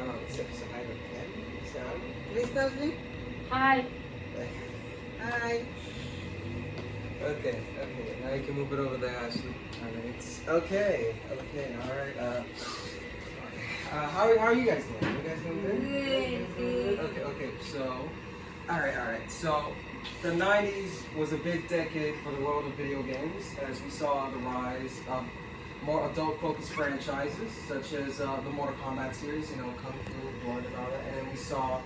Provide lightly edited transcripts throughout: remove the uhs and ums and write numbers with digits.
Say hi to Ken. Sam. Please tell me. Hi. Hi. Okay. Now you can move it over there, Ashley. Alright. Okay. Alright. How are you guys doing? You guys doing good? Okay. So, alright. So, the 90s was a big decade for the world of video games as we saw the rise of more adult-focused franchises such as the Mortal Kombat series, Kung Fu, Blood, and all that. And then we saw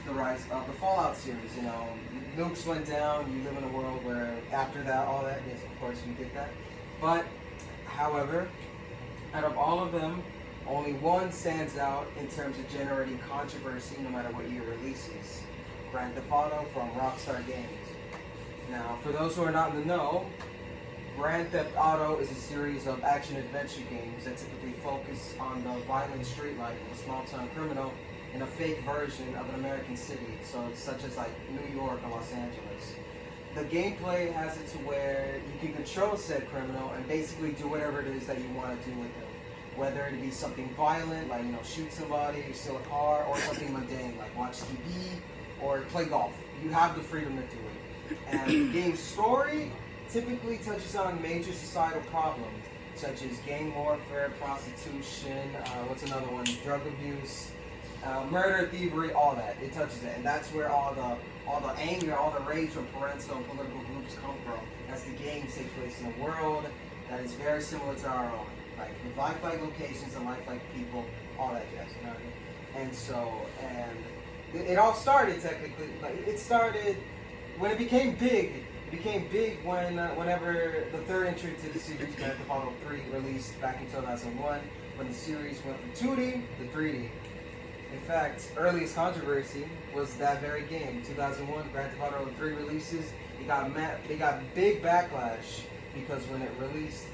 the rise of the Fallout series. Nukes went down. You live in a world where after that, all that, yes, of course, you get that. But, however, out of all of them, only one stands out in terms of generating controversy no matter what year releases. Grand Theft Auto from Rockstar Games. Now, for those who are not in the know, Grand Theft Auto is a series of action-adventure games that typically focus on the violent street life of a small-town criminal in a fake version of an American city, so such as like New York or Los Angeles. The gameplay has it to where you can control said criminal and basically do whatever it is that you want to do with him. Whether it be something violent, like shoot somebody, or steal a car, or something mundane, like watch TV or play golf. You have the freedom to do it. And the game's story typically touches on major societal problems such as gang warfare, prostitution, what's another one? Drug abuse, murder, thievery, all that. It touches it, and that's where all the anger, all the rage from parental and political groups come from. As the game takes place in a world that is very similar to our own, like with lifelike locations and lifelike people, all that jazz. You know what I mean? And it all started technically. Like it started when it became big. It became big whenever the third entry to the series, Grand Theft Auto 3, released back in 2001, when the series went from 2D to 3D. In fact, earliest controversy was that very game. 2001, Grand Theft Auto 3 releases. It got big backlash because when it released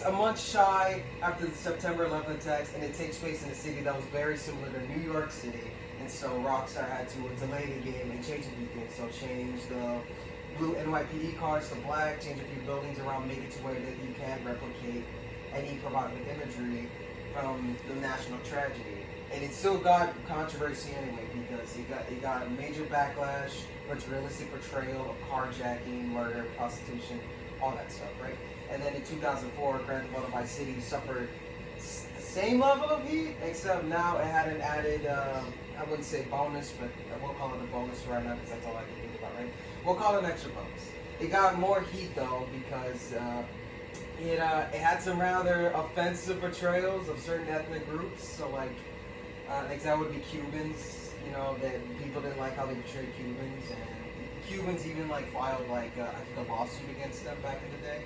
a month shy after the September 11th attacks, and it takes place in a city that was very similar to New York City. And so Rockstar had to delay the game and change a few things. So change the blue NYPD cars to black, change a few buildings around, make it to where that you can't replicate any provocative imagery from the national tragedy. And it still got controversy anyway because it got a major backlash for its realistic portrayal of carjacking, murder, prostitution, all that stuff, right? And then in 2004, Grand Theft Auto Vice City suffered the same level of heat, except now it had an added, I wouldn't say bonus, but we'll call it a bonus right now because that's all I can think about, right? We'll call it an extra bonus. It got more heat though because it had some rather offensive portrayals of certain ethnic groups. So like that would be Cubans, that people didn't like how they portrayed Cubans, and Cubans even filed I think a lawsuit against them back in the day.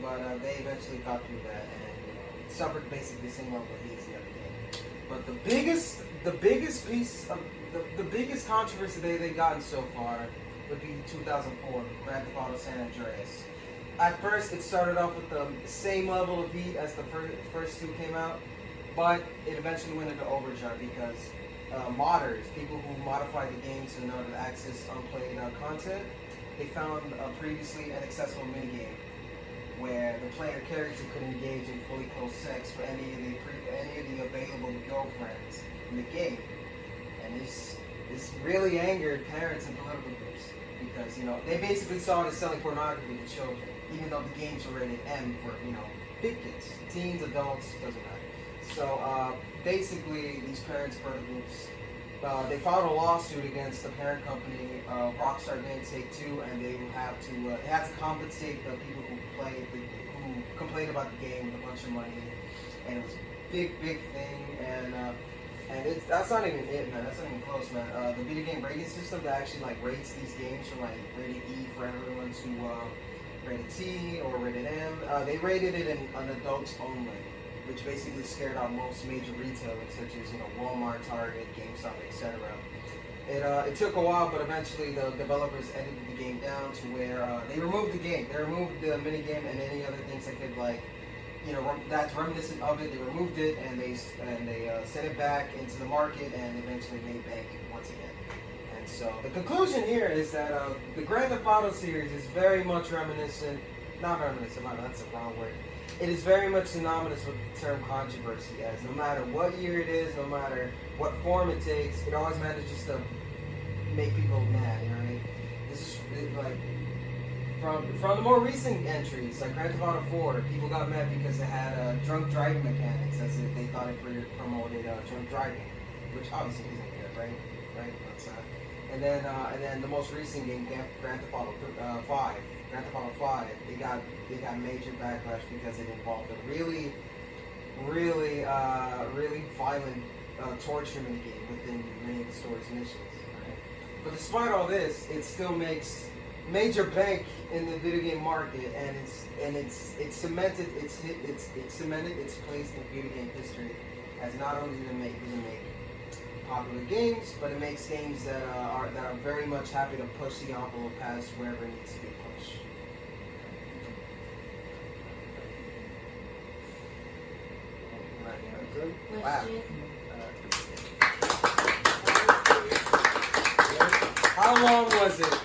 But they eventually got through that and suffered basically the same level of heat as the other game. But the biggest piece of the biggest controversy they've gotten so far would be 2004, Grand Theft Auto San Andreas. At first, it started off with the same level of heat as the first two came out, but it eventually went into overdrive because modders, people who modified the game in order to access unplayed content, they found a previously inaccessible minigame where the player character could engage in fully close sex for any of the available girlfriends in the game, and this really angered parents and political groups because they basically saw it as selling pornography to children, even though the games were rated M for big kids, teens, adults, doesn't matter. So basically, these parents' political groups they filed a lawsuit against the parent company, Rockstar Games Take-Two, and they had to compensate the people who complained about the game with a bunch of money, and it was a big thing, and that's not even it, man. That's not even close, man. The video game rating system that actually rates these games from rated E for everyone to rated T or rated M, they rated it on adults only, which basically scared out most major retailers such as Walmart, Target, GameStop, etc. It took a while, but eventually the developers edited the game down to where they removed the game. They removed the minigame and any other things that could that's reminiscent of it. They removed it and they sent it back into the market and eventually made bank once again. And so the conclusion here is that the Grand Theft Auto series is very much reminiscent. Not reminiscent. That's the wrong word. it is very much synonymous with the term controversy, as no matter what year it is, no matter what form it takes, it always manages to make people mad, right? This is like from the more recent entries, like Grand Theft Auto 4, people got mad because it had drunk driving mechanics, as if they thought it promoted drunk driving, which obviously isn't good, right? Right? That's and then the most recent game, Grand Theft Auto 5. Grand Theft Auto 5, it got major backlash because it involved a really violent torture game within many of the story's missions. Right? But despite all this, it still makes major bank in the video game market, and it's cemented its place in video game history, as not only does it make popular games, but it makes games that are very much happy to push the envelope past wherever it needs to be pushed. Good. Wow. How long was it?